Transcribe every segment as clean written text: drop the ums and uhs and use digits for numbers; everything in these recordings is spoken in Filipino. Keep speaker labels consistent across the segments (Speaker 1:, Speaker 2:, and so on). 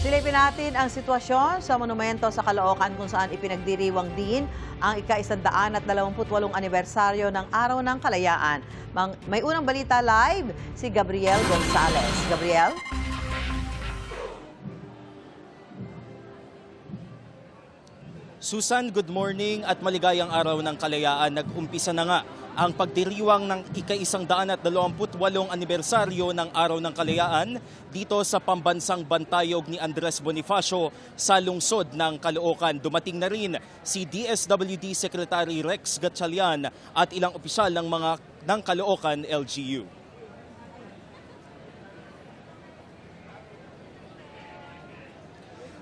Speaker 1: Silipin natin ang sitwasyon sa monumento sa Caloocan kung saan ipinagdiriwang din ang ika-128 anibersaryo ng Araw ng Kalayaan. May unang balita live si Gabriel Gonzales. Gabriel?
Speaker 2: Susan, good morning at maligayang Araw ng Kalayaan. Nag-umpisa na nga ang pagdiriwang ng ika-128 anibersaryo ng Araw ng Kalayaan dito sa pambansang bantayog ni Andres Bonifacio sa lungsod ng Caloocan. Dumating na rin si DSWD Secretary Rex Gatchalian at ilang opisyal ng Caloocan LGU.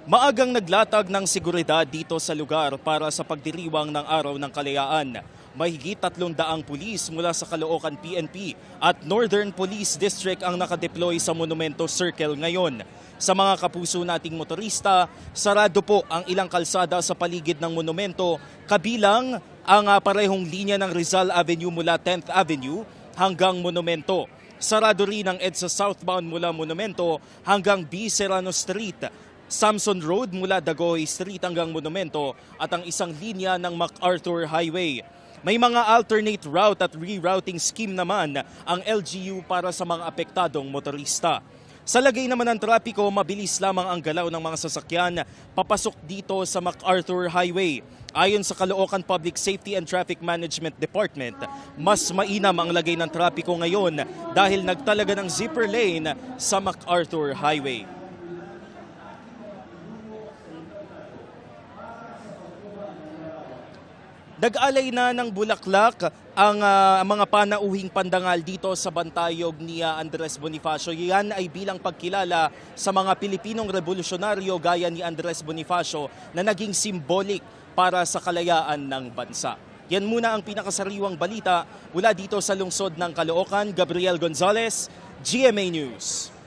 Speaker 2: Maagang naglatag ng seguridad dito sa lugar para sa pagdiriwang ng Araw ng Kalayaan. Mahigit 300 pulis mula sa Caloocan PNP at Northern Police District ang nakadeploy sa Monumento Circle ngayon. Sa mga kapuso nating motorista, sarado po ang ilang kalsada sa paligid ng monumento, kabilang ang parehong linya ng Rizal Avenue mula 10th Avenue hanggang monumento. Sarado rin ang EDSA southbound mula monumento hanggang B. Serrano Street, Samson Road mula Dagohoy Street hanggang monumento at ang isang linya ng MacArthur Highway. May mga alternate route at rerouting scheme naman ang LGU para sa mga apektadong motorista. Sa lagay naman ng trapiko, mabilis lamang ang galaw ng mga sasakyan papasok dito sa MacArthur Highway. Ayon sa Caloocan Public Safety and Traffic Management Department, mas mainam ang lagay ng trapiko ngayon dahil nagtalaga ng zipper lane sa MacArthur Highway. Nag-alay na ng bulaklak ang mga panauhing pandangal dito sa bantayog ni Andres Bonifacio. Yan ay bilang pagkilala sa mga Pilipinong revolusyonaryo gaya ni Andres Bonifacio na naging symbolic para sa kalayaan ng bansa. Yan muna ang pinakasariwang balita mula dito sa lungsod ng Caloocan. Gabriel Gonzales, GMA News.